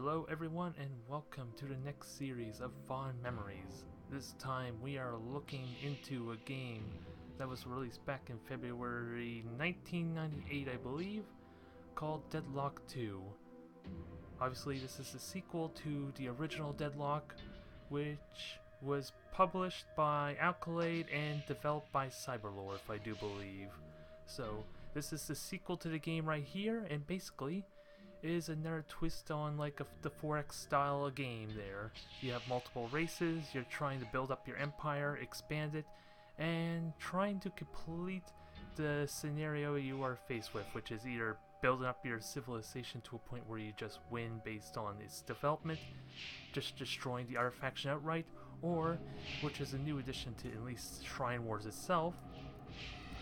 Hello everyone and welcome to the next series of Fond Memories. This time we are looking into a game that was released back in February 1998, I believe, called Deadlock 2. Obviously this is a sequel to the original Deadlock, which was published by Accolade and developed by Cyberlore, if I do believe. So this is the sequel to the game right here, and basically is another twist on the 4X style game there. You have multiple races, you're trying to build up your empire, expand it, and trying to complete the scenario you are faced with, which is either building up your civilization to a point where you just win based on its development, just destroying the other faction outright, or, which is a new addition to at least Shrine Wars itself,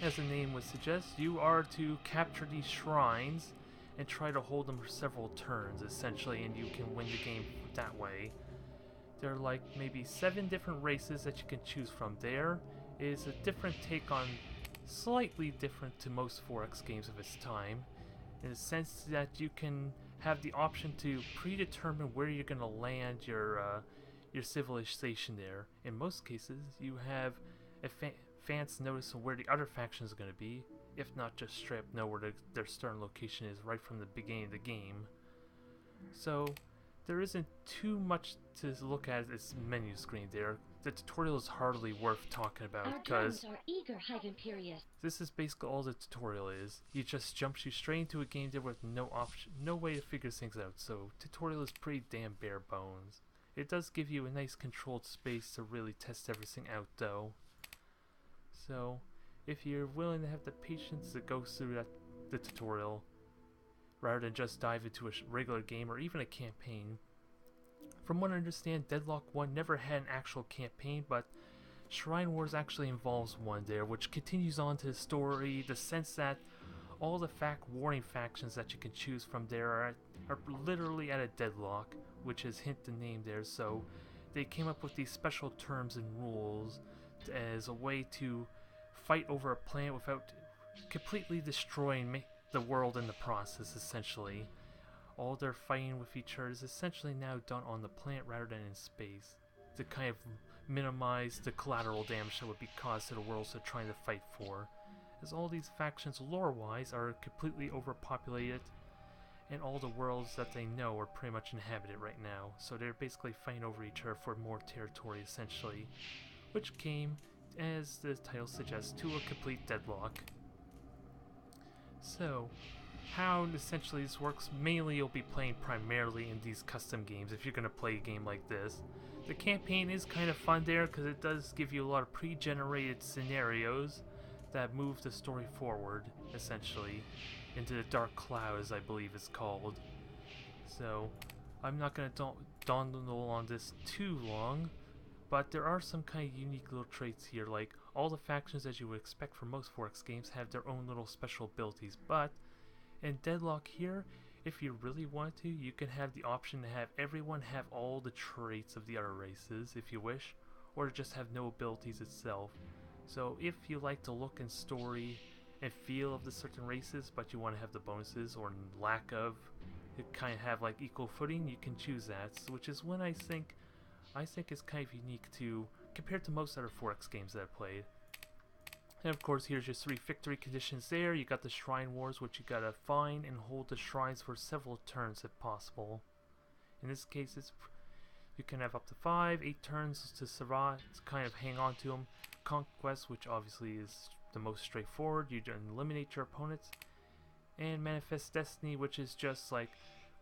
as the name would suggest, you are to capture these shrines and try to hold them for several turns, essentially, and you can win the game that way. There are like maybe 7 different races that you can choose from. There is a different take on, slightly different to most 4X games of its time, in the sense that you can have the option to predetermine where you're going to land your civilization there. In most cases, you have advance notice of where the other faction is going to be, if not just straight up know where their starting location is right from the beginning of the game. So there isn't too much to look at its menu screen there. The tutorial is hardly worth talking about because this is basically all the tutorial is. He just jumps you straight into a game there with no option, no way to figure things out. So tutorial is pretty damn bare bones. It does give you a nice controlled space to really test everything out though. So if you're willing to have the patience that goes through the tutorial, rather than just dive into a regular game or even a campaign. From what I understand, Deadlock 1 never had an actual campaign, but Shrine Wars actually involves one there, which continues on to the story, the sense that all the warring factions that you can choose from there are literally at a deadlock, which is hint the name there, so they came up with these special terms and rules as a way to fight over a planet without completely destroying the world in the process, essentially. All their fighting with each other is essentially now done on the planet rather than in space, to kind of minimize the collateral damage that would be caused to the worlds they're trying to fight for, as all these factions lore-wise are completely overpopulated, and all the worlds that they know are pretty much inhabited right now, so they're basically fighting over each other for more territory, essentially, which came, as the title suggests, to a complete deadlock. So, how essentially this works, mainly you'll be playing primarily in these custom games if you're going to play a game like this. The campaign is kind of fun there because it does give you a lot of pre-generated scenarios that move the story forward, essentially, into the Dark Clouds, I believe it's called. So, I'm not going to dawdle on this too long, but there are some kind of unique little traits here, like all the factions as you would expect from most 4X games have their own little special abilities, but in Deadlock here, if you really want to, you can have the option to have everyone have all the traits of the other races if you wish, or just have no abilities itself. So if you like the look and story and feel of the certain races, but you want to have the bonuses or lack of, you kind of have like equal footing, you can choose that, which is when I think is kind of unique to, compared to most other 4X games that I've played. And of course, here's your 3 victory conditions there. You got the Shrine Wars, which you gotta find and hold the shrines for several turns if possible. In this case, you can have up to 5, 8 turns to survive, to kind of hang on to them. Conquest, which obviously is the most straightforward, you eliminate your opponents. And Manifest Destiny, which is just like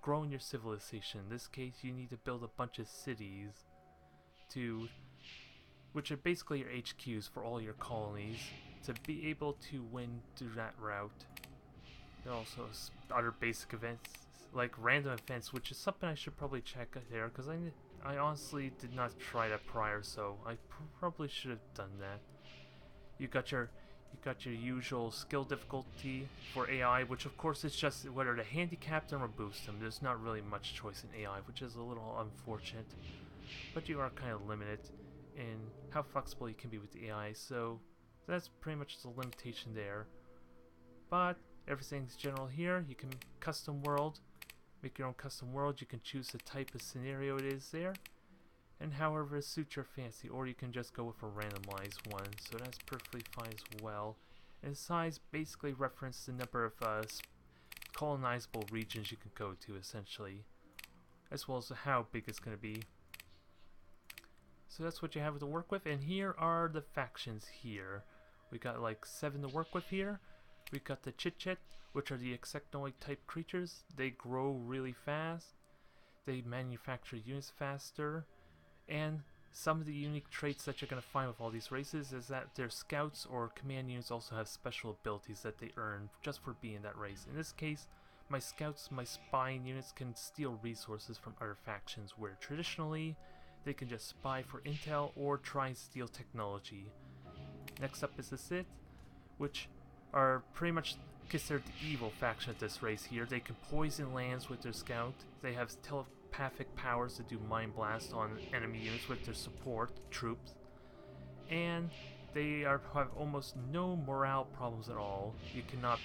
growing your civilization. In this case, you need to build a bunch of cities which are basically your HQs for all your colonies, to be able to win through that route. There are also other basic events, like random events, which is something I should probably check out there, because I honestly did not try that prior, so I probably should have done that. You got your usual skill difficulty for AI, which of course is just whether to handicap them or boost them. There's not really much choice in AI, which is a little unfortunate, but you are kind of limited in how flexible you can be with the AI, so that's pretty much the limitation there. But everything's general here. You can custom world, Make your own custom world. You can choose the type of scenario it is there, and however suits your fancy, or you can just go with a randomized one, so that's perfectly fine as well. And size basically references the number of colonizable regions you can go to, essentially, as well as how big it's going to be. So that's what you have to work with, and here are the factions here. We got like 7 to work with here. We got the Chit-Chit, which are the insectoid type creatures. They grow really fast. They manufacture units faster. And some of the unique traits that you're going to find with all these races is that their scouts or command units also have special abilities that they earn just for being that race. In this case, my scouts, my spying units can steal resources from other factions, where traditionally they can just spy for intel or try and steal technology. Next up is the Sith, which are pretty much considered the evil faction of this race here. They can poison lands with their scout. They have telepathic powers to do mind blasts on enemy units with their support troops. And they have almost no morale problems at all. You cannot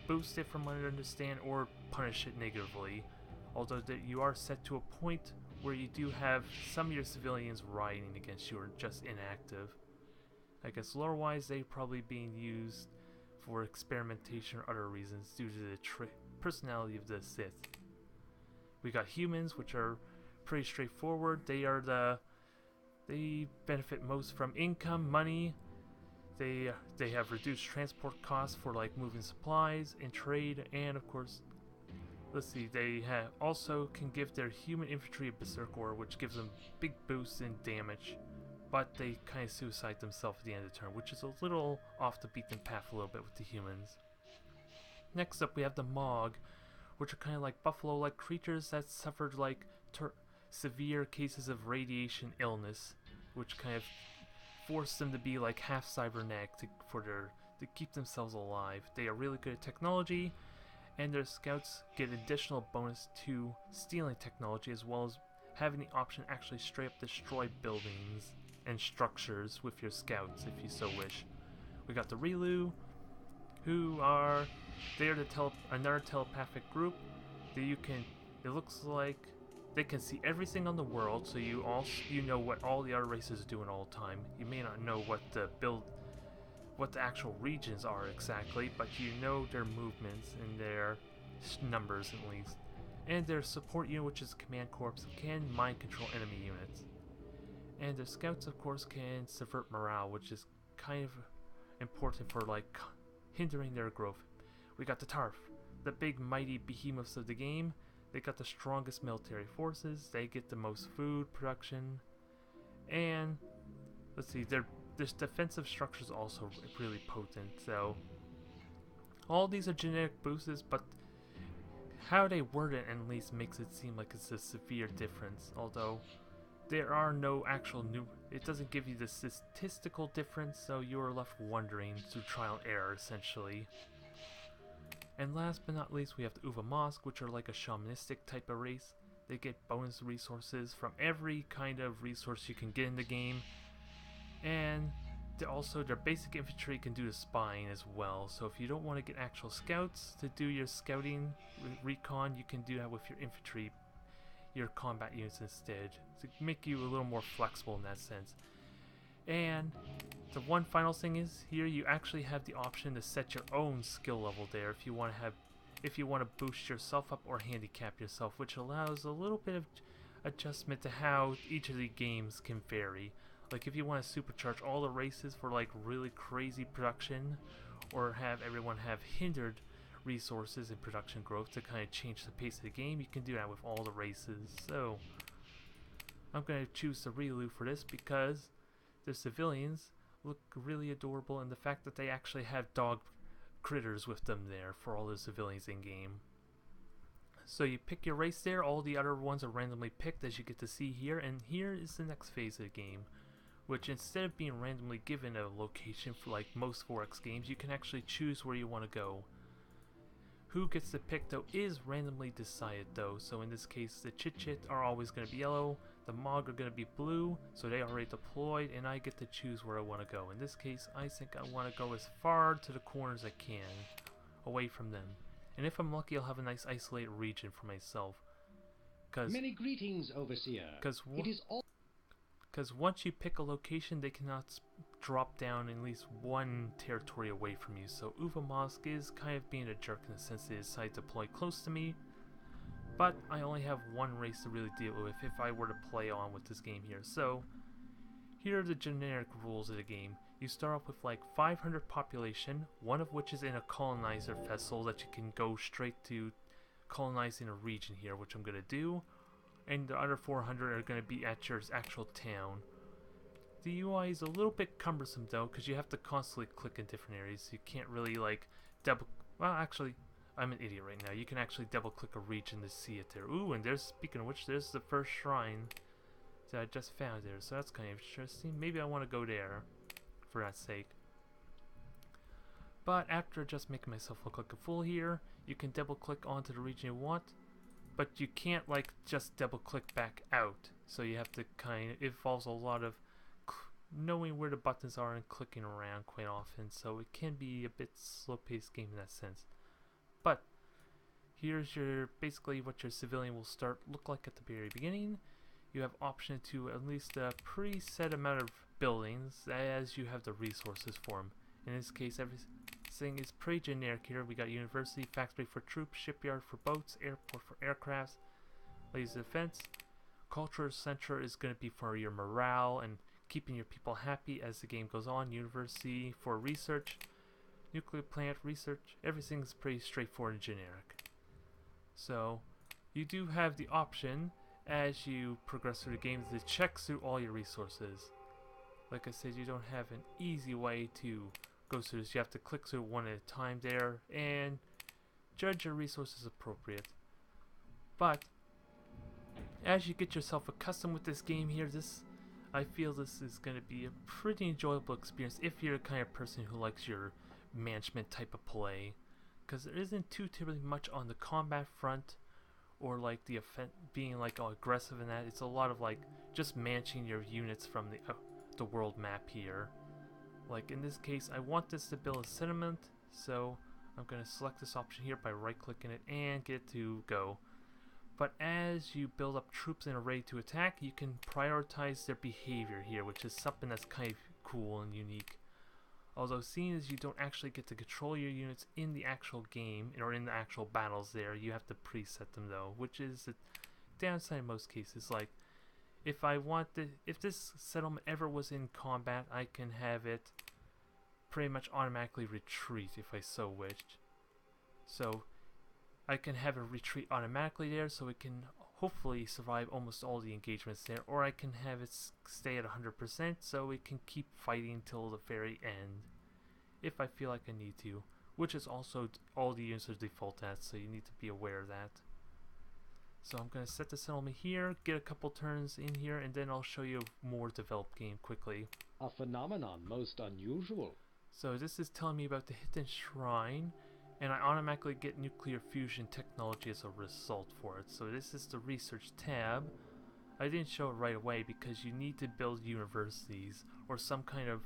boost it from what I understand or punish it negatively. Although that you are set to a point where you do have some of your civilians rioting against you or just inactive. I guess lore-wise, they're probably being used for experimentation or other reasons due to the personality of the Sith. We got humans, which are pretty straightforward. They benefit most from income, money. They have reduced transport costs for like moving supplies and trade, and of course, let's see, they also can give their human infantry a berserk aura, which gives them big boosts in damage. But they kind of suicide themselves at the end of the turn, which is a little off the beaten path a little bit with the humans. Next up we have the Mog, which are kind of like buffalo-like creatures that suffered like severe cases of radiation illness, which kind of forced them to be like half cybernetic to keep themselves alive. They are really good at technology, and their scouts get additional bonus to stealing technology, as well as having the option to actually straight up destroy buildings and structures with your scouts if you so wish. We got the Rilu, they are another telepathic group that it looks like they can see everything on the world, so you know what all the other races are doing all the time. You may not know what the actual regions are exactly, but you know their movements and their numbers at least. And their support unit, which is Command Corps, can mind control enemy units. And their scouts, of course, can subvert morale, which is kind of important for like hindering their growth. We got the Tarf, the big mighty behemoths of the game. They got the strongest military forces. They get the most food production, and let's see, their defensive structure is also really potent. So all these are genetic boosts, but how they word it at least makes it seem like it's a severe difference, although there are no actual it doesn't give you the statistical difference, so you are left wondering through trial and error essentially. And last but not least, we have the Uva Mosk, which are like a shamanistic type of race. They get bonus resources from every kind of resource you can get in the game, and their basic infantry can do the spying as well. So if you don't want to get actual scouts to do your scouting recon, you can do that with your infantry, your combat units instead, to make you a little more flexible in that sense. And the one final thing is, here you actually have the option to set your own skill level there if you want to boost yourself up or handicap yourself, which allows a little bit of adjustment to how each of the games can vary. Like if you want to supercharge all the races for like really crazy production, or have everyone have hindered resources and production growth to kind of change the pace of the game, you can do that with all the races. So I'm going to choose the Rilu for this because the civilians look really adorable, and the fact that they actually have dog critters with them there for all the civilians in game. So you pick your race there, all the other ones are randomly picked as you get to see here, and here is the next phase of the game, which instead of being randomly given a location for like most 4X games, you can actually choose where you want to go. Who gets to pick though is randomly decided though, so in this case the Chit-Chit are always going to be yellow, the Mog are going to be blue, so they are already deployed, and I get to choose where I want to go. In this case, I think I want to go as far to the corners as I can, away from them. And if I'm lucky, I'll have a nice isolated region for myself. Cause, Many greetings, Overseer. It is all. Because once you pick a location, they cannot drop down at least one territory away from you. So Uvamosk is kind of being a jerk in the sense they decide to deploy close to me. But I only have one race to really deal with if I were to play on with this game here. So here are the generic rules of the game. You start off with like 500 population, one of which is in a colonizer vessel that you can go straight to colonizing a region here, which I'm going to do. And the other 400 are going to be at your actual town. The UI is a little bit cumbersome though, because you have to constantly click in different areas. You can't really like double... Well, actually, I'm an idiot right now. You can actually double click a region to see it there. Ooh, and there's, speaking of which, there's the first shrine that I just found there. So that's kind of interesting. Maybe I want to go there for that sake. But after just making myself look like a fool here, you can double click onto the region you want. But you can't like just double click back out, so you have to kind of, it involves a lot of knowing where the buttons are and clicking around quite often, so it can be a bit slow-paced game in that sense. But here's your basically what your civilian will look like at the very beginning. You have option to at least a preset amount of buildings as you have the resources for them. In this case, everything is pretty generic here. We got university, factory for troops, shipyard for boats, airport for aircrafts, laser defense. Culture center is going to be for your morale and keeping your people happy as the game goes on. University for research, nuclear plant research. Everything's pretty straightforward and generic. So you do have the option as you progress through the game to check through all your resources. Like I said, you don't have an easy way to go through this. You have to click through one at a time there and judge your resources appropriate. But as you get yourself accustomed with this game here, I feel this is going to be a pretty enjoyable experience if you're the kind of person who likes your management type of play, because there isn't too terribly much on the combat front or like the being like all aggressive in that. It's a lot of like just managing your units from the world map here. Like in this case, I want this to build a settlement, so I'm going to select this option here by right clicking it and get it to go. But as you build up troops and are ready to attack, you can prioritize their behavior here, which is something that's kind of cool and unique. Although seeing as you don't actually get to control your units in the actual game, or in the actual battles there, you have to preset them though, which is the downside in most cases. Like, if this settlement ever was in combat, I can have it pretty much automatically retreat if I so wished. So I can have it retreat automatically there, so it can hopefully survive almost all the engagements there, or I can have it stay at 100% so it can keep fighting till the very end if I feel like I need to, which is also all the units are default at, so you need to be aware of that. So I'm going to set the settlement here, get a couple turns in here, and then I'll show you a more developed game quickly. A phenomenon most unusual. So this is telling me about the hidden shrine, and I automatically get nuclear fusion technology as a result for it. So this is the research tab. I didn't show it right away because you need to build universities or some kind of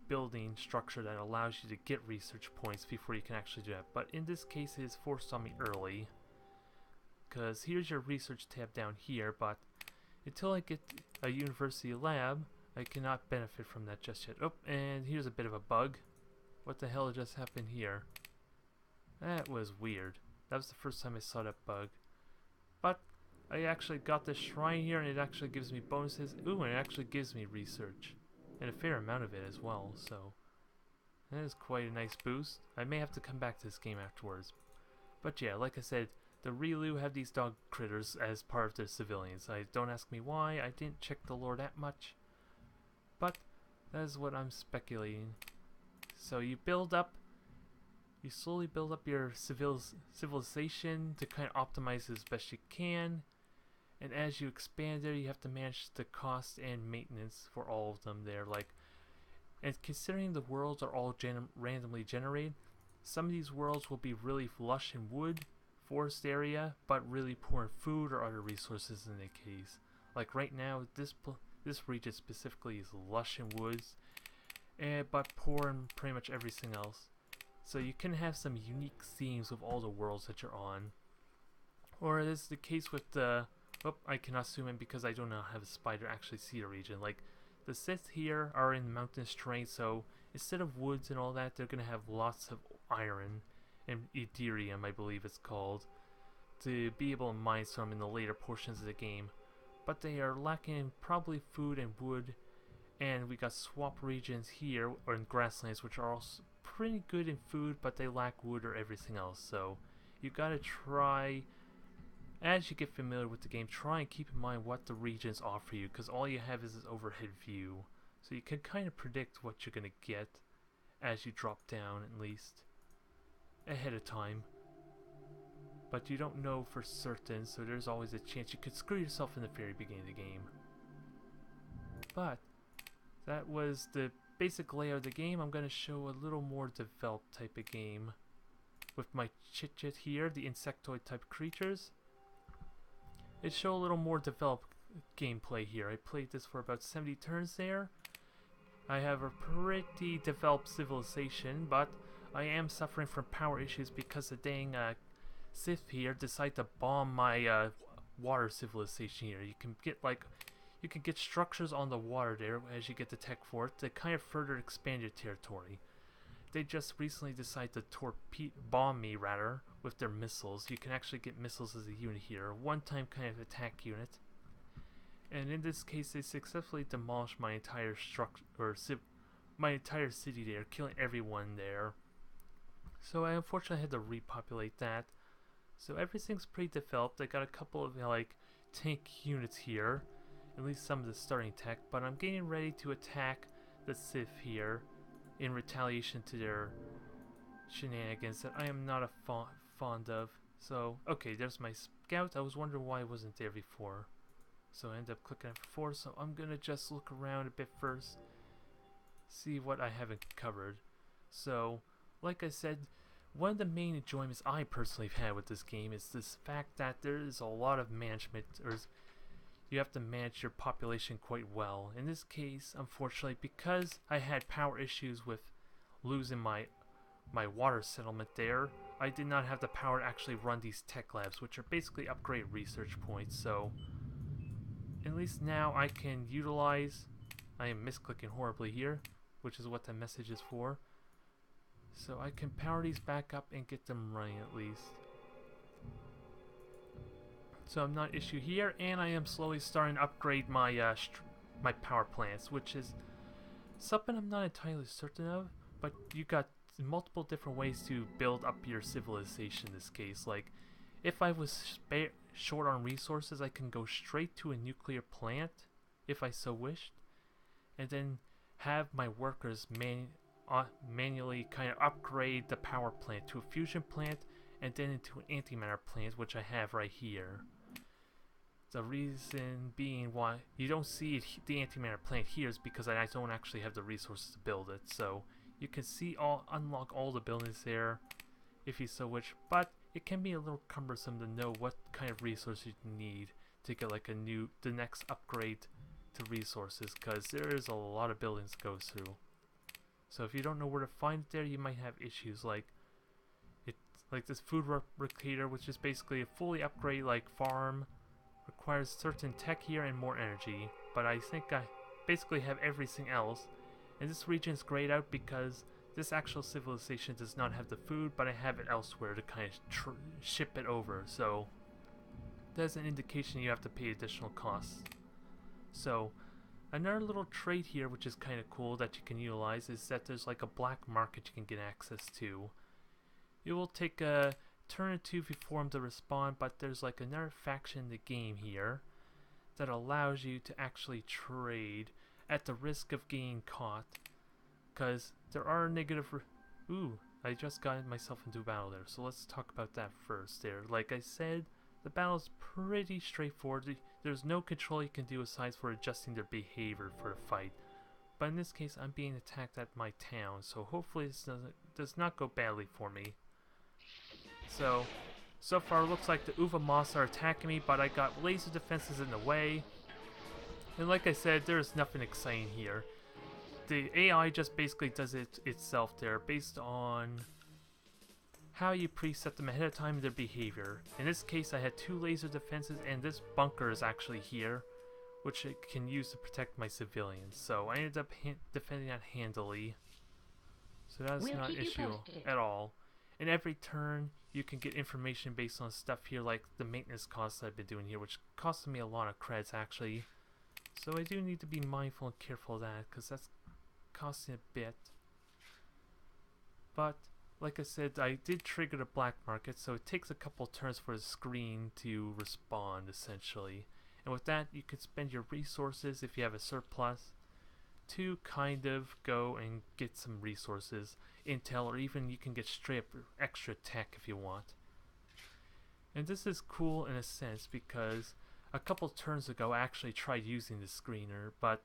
building structure that allows you to get research points before you can actually do that. But in this case, it is forced on me early, because here's your research tab down here, but until I get a university lab, I cannot benefit from that just yet. Oh, and here's a bit of a bug. What the hell just happened here? That was weird. That was the first time I saw that bug. But I actually got this shrine here, and it actually gives me bonuses. Ooh, and it actually gives me research. And a fair amount of it as well, so that is quite a nice boost. I may have to come back to this game afterwards. But yeah, like I said, the Rilu have these dog critters as part of their civilians. Don't ask me why, I didn't check the lore that much. But that is what I'm speculating. So you slowly build up your civilization to kind of optimize it as best you can. And as you expand there, you have to manage the cost and maintenance for all of them there. And considering the worlds are all randomly generated, some of these worlds will be really lush in wood, forest area, but really poor in food or other resources in the case. Like right now, this region specifically is lush in woods, but poor in pretty much everything else. So you can have some unique themes with all the worlds that you're on. Or it is the case with the Oh, I cannot zoom in because I do not have a spider actually see the region. Like, the Sith here are in mountainous terrain, so instead of woods and all that, they're going to have lots of iron and Ethereum, I believe it's called, to be able to mine some in the later portions of the game. But they are lacking in probably food and wood, and we got swamp regions here, or in grasslands, which are also pretty good in food, but they lack wood or everything else. So you gotta try, as you get familiar with the game, try and keep in mind what the regions offer you, because all you have is this overhead view. So you can kind of predict what you're gonna get as you drop down, at least ahead of time. But you don't know for certain, so there's always a chance you could screw yourself in the very beginning of the game. But that was the basic layout of the game. I'm going to show a little more developed type of game with my chit-chit here, the insectoid type creatures. It show a little more developed gameplay here. I played this for about 70 turns there. I have a pretty developed civilization, but I am suffering from power issues because the dang Sith here decide to bomb my water civilization here. You can get structures on the water there as you get the tech for it to kind of further expand your territory. They just recently decided to bomb me rather with their missiles. You can actually get missiles as a unit here, one-time kind of attack unit. And in this case, they successfully demolished my entire my entire city there, killing everyone there. So I unfortunately had to repopulate that. So everything's pretty developed. I got a couple of like tank units here, at least some of the starting tech, but I'm getting ready to attack the Sith here in retaliation to their shenanigans that I am not fond of. So, okay, there's my scout. I was wondering why I wasn't there before. So I ended up clicking F4, so I'm gonna just look around a bit first, see what I haven't covered. So, like I said, one of the main enjoyments I personally have had with this game is this fact that there is a lot of management, or you have to manage your population quite well. In this case, unfortunately, because I had power issues with losing my water settlement there, I did not have the power to actually run these tech labs, which are basically upgrade research points. So at least now I can utilize, I am misclicking horribly here, which is what that message is for. So I can power these back up and get them running at least. So I'm not issue here, and I am slowly starting to upgrade my my power plants, which is something I'm not entirely certain of. But you got multiple different ways to build up your civilization in this case. Like, if I was short on resources, I can go straight to a nuclear plant, if I so wished, and then have my workers manually kind of upgrade the power plant to a fusion plant and then into an antimatter plant, which I have right here. The reason being why you don't see the antimatter plant here is because I don't actually have the resources to build it. So you can see unlock all the buildings there if you so wish, but it can be a little cumbersome to know what kind of resources you need to get like the next upgrade to resources, because there is a lot of buildings to go through. So if you don't know where to find it there, you might have issues like this food replicator, which is basically a fully upgrade like farm, requires certain tech here and more energy. But I think I basically have everything else, and this region is grayed out because this actual civilization does not have the food, but I have it elsewhere to kind of ship it over. So that's an indication you have to pay additional costs. So another little trait here, which is kind of cool that you can utilize, is that there's like a black market you can get access to. It will take a turn or two before them to respond, but there's like another faction in the game here that allows you to actually trade at the risk of getting caught, because there are negative ooh, I just got myself into a battle there, so let's talk about that first there. Like I said, the battle is pretty straightforward. There's no control you can do aside for adjusting their behavior for the fight. But in this case, I'm being attacked at my town, so hopefully this does not go badly for me. So far it looks like the Uva Moss are attacking me, but I got laser defenses in the way. And like I said, there's nothing exciting here. The AI just basically does it itself there, based on how you preset them ahead of time and their behavior. In this case, I had 2 laser defenses, and this bunker is actually here, which I can use to protect my civilians. So I ended up defending that handily. So that's not an issue at all. And every turn, you can get information based on stuff here, like the maintenance costs that I've been doing here, which costed me a lot of credits actually. So I do need to be mindful and careful of that, because that's costing a bit. But like I said, I did trigger the black market, so it takes a couple turns for the screen to respond essentially. And with that, you can spend your resources if you have a surplus to kind of go and get some resources, intel, or even you can get straight up extra tech if you want. And this is cool in a sense because a couple turns ago I actually tried using the screener, but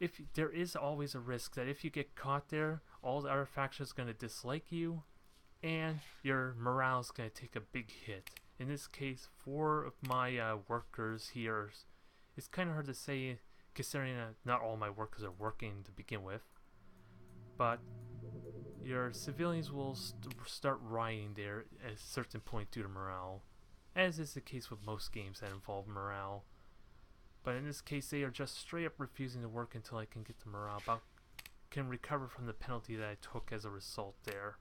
if there is always a risk that if you get caught there, all the other factions are going to dislike you and your morale is going to take a big hit. In this case, 4 of my workers here, it's kind of hard to say considering not all my workers are working to begin with, but your civilians will start rioting there at a certain point due to morale, as is the case with most games that involve morale. But in this case, they are just straight up refusing to work until I can get the morale up, can recover from the penalty that I took as a result there.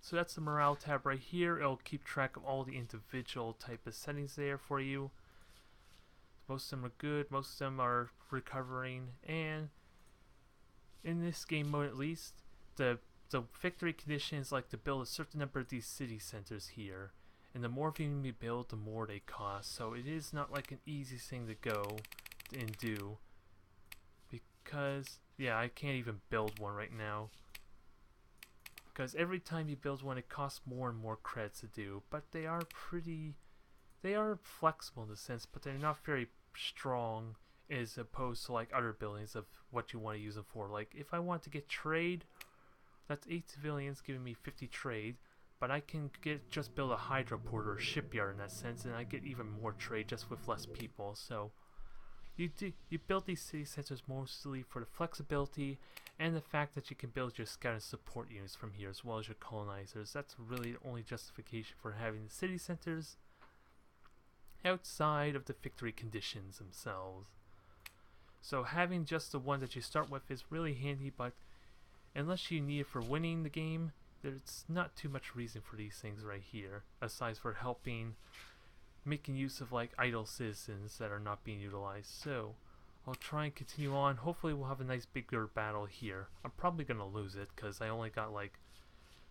So that's the morale tab right here. It'll keep track of all the individual type of settings there for you. Most of them are good, most of them are recovering, and in this game mode at least, the victory condition is like to build a certain number of these city centers here. And the more of them you build, the more they cost. So it is not like an easy thing to go and do. Because, yeah, I can't even build one right now. Because every time you build one, it costs more and more credits to do. But they are flexible in a sense, but they're not very strong as opposed to like other buildings of what you want to use them for. Like if I want to get trade, that's 8 civilians giving me 50 trade. But I can just build a hydroport or a shipyard in that sense, and I get even more trade just with less people. So you build these city centers mostly for the flexibility and the fact that you can build your scout and support units from here as well as your colonizers. That's really the only justification for having the city centers outside of the victory conditions themselves. So having just the one that you start with is really handy, but unless you need it for winning the game, there's not too much reason for these things right here, aside for helping, making use of like idle citizens that are not being utilized. So I'll try and continue on. Hopefully we'll have a nice bigger battle here. I'm probably gonna lose it because I only got like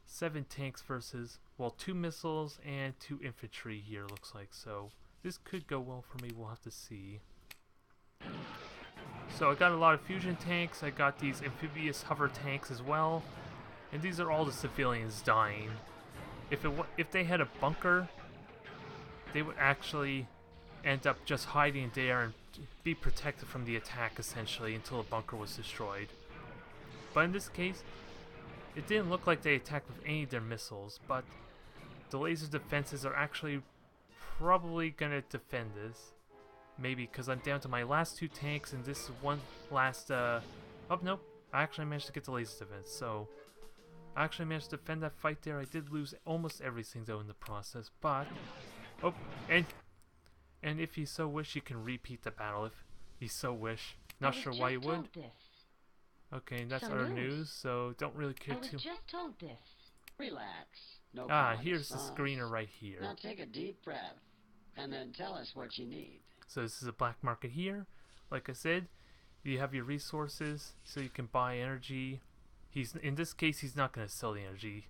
7 tanks versus, well, 2 missiles and 2 infantry here looks like. So this could go well for me, we'll have to see. So I got a lot of fusion tanks, I got these amphibious hover tanks as well. And these are all the civilians dying. If they had a bunker, they would actually end up just hiding there and be protected from the attack essentially until the bunker was destroyed. But in this case, it didn't look like they attacked with any of their missiles, but the laser defenses are actually probably gonna defend this. Maybe because I'm down to my last 2 tanks and this is one last, oh nope, I actually managed to get the laser defense, so I actually managed to defend that fight there. I did lose almost everything though in the process, but oh, and if you so wish, you can repeat the battle if you so wish. Not sure why you would. Okay, and that's our news, so don't really care too. I was just told this. Relax. No here's the screener right here. Now take a deep breath, and then tell us what you need. So this is a black market here. Like I said, you have your resources, so you can buy energy. In this case, he's not going to sell the energy,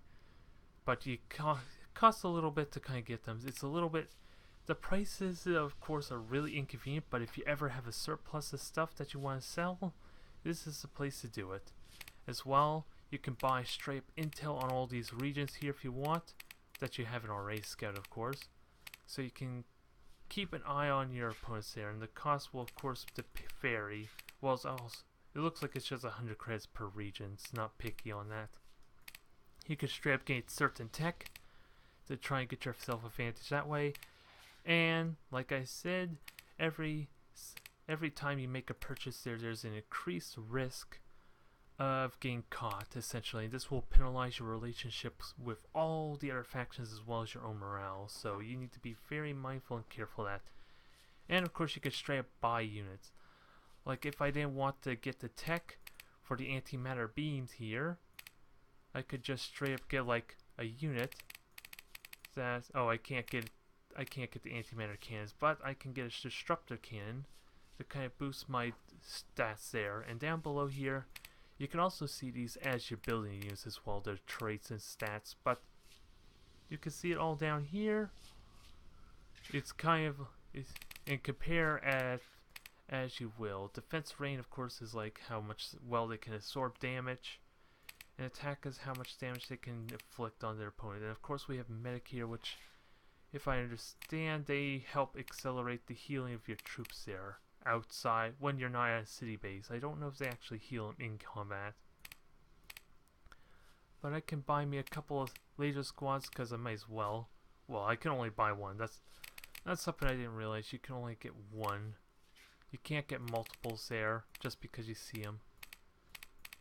but you cost a little bit to kind of get them. It's a little bit. The prices, of course, are really inconvenient. But if you ever have a surplus of stuff that you want to sell, this is the place to do it. As well, you can buy straight up intel on all these regions here if you want, that you haven't already scouted, of course. So you can keep an eye on your opponents there, and the cost will, of course, vary. Well, it's also. It looks like it's just 100 credits per region. It's not picky on that. You can straight up gain certain tech to try and get yourself advantage that way. And like I said, every time you make a purchase there's an increased risk of getting caught, essentially. This will penalize your relationships with all the other factions as well as your own morale, so you need to be very mindful and careful of that. And of course you can straight up buy units. Like if I didn't want to get the tech for the antimatter beams here, I could just straight up get like a unit that, oh, I can't get the antimatter cannons, but I can get a disruptor cannon to kind of boost my stats there. And down below here you can also see these as you're building units as well, their traits and stats, but you can see it all down here. It's kind of, and compare as you will. Defense range, of course, is like how much well they can absorb damage, and attack is how much damage they can inflict on their opponent. And of course we have medic here, which, if I understand, they help accelerate the healing of your troops there outside when you're not at a city base. I don't know if they actually heal them in combat, but I can buy me a couple of laser squads because I might as well. Well, I can only buy one. That's something I didn't realize. You can only get one. You can't get multiples there just because you see them.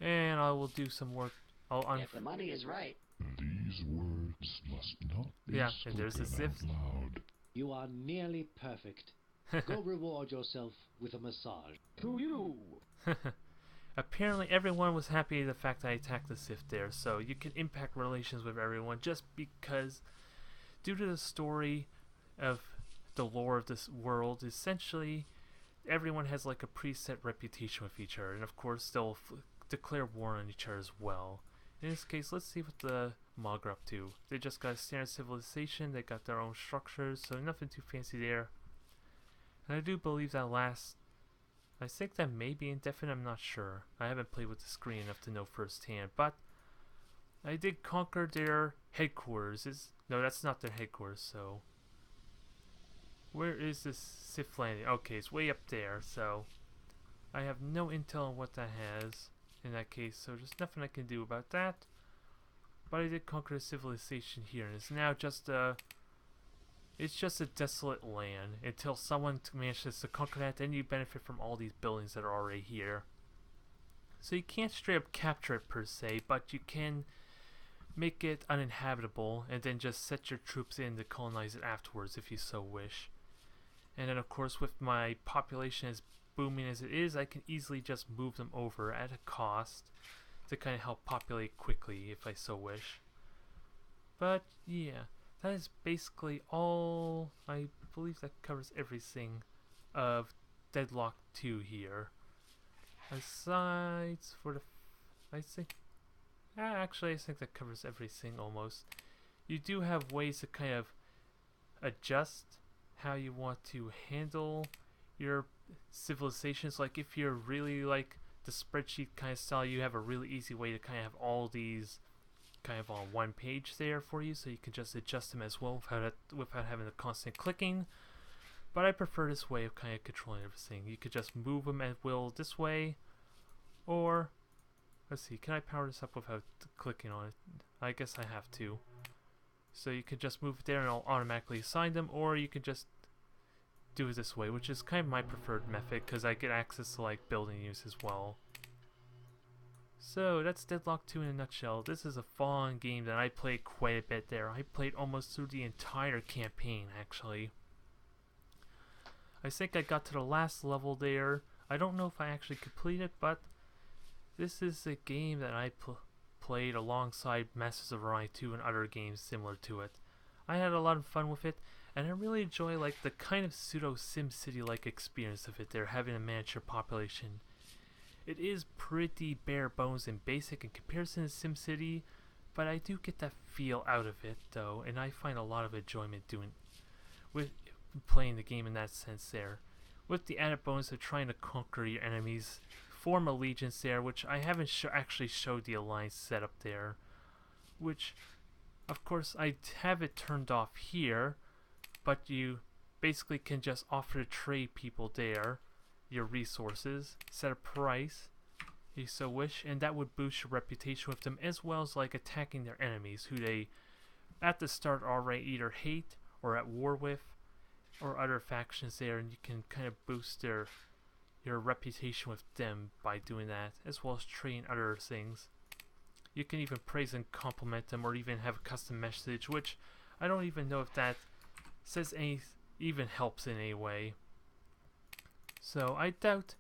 And I will do some work. If the money is right. These words must not be and there's the spoken Sifs. out loud. You are nearly perfect. Go reward yourself with a massage. To you. Apparently everyone was happy with the fact that I attacked the Sif there, so you can impact relations with everyone just because, due to the story of the lore of this world, essentially everyone has like a preset reputation with each other, and of course they'll declare war on each other as well. In this case, let's see what the Mog are up to. They just got a standard civilization, they got their own structures, so nothing too fancy there. And I do believe that I think that may be indefinite, I'm not sure. I haven't played with the screen enough to know firsthand, but I did conquer their headquarters. No, that's not their headquarters, so where is this Sif landing? Okay, it's way up there, so I have no intel on what that has in that case, so there's nothing I can do about that. But I did conquer a civilization here, and it's now just a desolate land until someone manages to conquer that. Then you benefit from all these buildings that are already here. So you can't straight up capture it per se, but you can make it uninhabitable and then just set your troops in to colonize it afterwards if you so wish. And then of course, with my population as booming as it is, I can easily just move them over at a cost to kind of help populate quickly if I so wish. But yeah, that is basically all. I believe that covers everything of Deadlock 2 here. Aside for the, I think that covers everything almost. You do have ways to kind of adjust how you want to handle your civilizations. Like if you're really like the spreadsheet kind of style, you have a really easy way to kind of have all these kind of on one page there for you, so you can just adjust them as well without having the constant clicking. But I prefer this way of kind of controlling everything. You could just move them at will this way, or let's see, can I power this up without clicking on it? I guess I have to. So you could just move it there and I'll automatically assign them, or you could just do it this way, which is kind of my preferred method because I get access to like building use as well. So that's Deadlock 2 in a nutshell. This is a fun game that I played quite a bit there. I played almost through the entire campaign actually. I think I got to the last level there. I don't know if I actually completed, but this is a game that I played alongside Masters of Orion 2 and other games similar to it. I had a lot of fun with it, and I really enjoy like the kind of pseudo SimCity like experience of it there, having a miniature population. It is pretty bare bones and basic in comparison to SimCity, but I do get that feel out of it though, and I find a lot of enjoyment playing the game in that sense there. With the added bonus of trying to conquer your enemies, form allegiance there, which I haven't actually showed the alliance setup there, which of course I have it turned off here, but you basically can just offer to trade people there your resources, set a price if you so wish, and that would boost your reputation with them, as well as like attacking their enemies who they at the start already either hate or at war with, or other factions there, and you can kind of boost your your reputation with them by doing that, as well as train other things. You can even praise and compliment them, or even have a custom message, which I don't even know if that says any, even helps in any way. So I doubt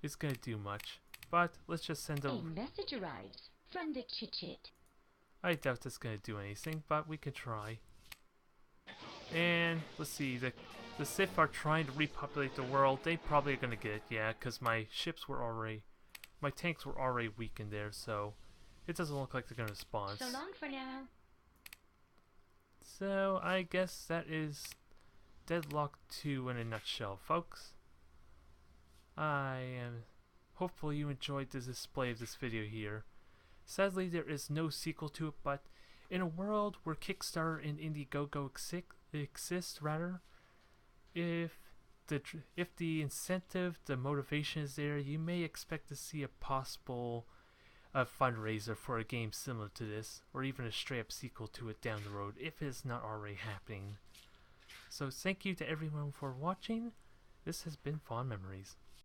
it's gonna do much, but let's just send A a... message arrives from the Chit-Chit. I doubt it's gonna do anything, but we can try. And let's see, the Sith are trying to repopulate the world. They probably are gonna get it, yeah, because my tanks were already weakened there, so it doesn't look like they're gonna respond. So long for now. So I guess that is Deadlock 2 in a nutshell, folks. Hopefully you enjoyed the display of this video here. Sadly, there is no sequel to it, but in a world where Kickstarter and Indiegogo exist, if the incentive, the motivation is there, you may expect to see a possible fundraiser for a game similar to this, or even a straight-up sequel to it down the road, if it's not already happening. So thank you to everyone for watching. This has been Fond Memories.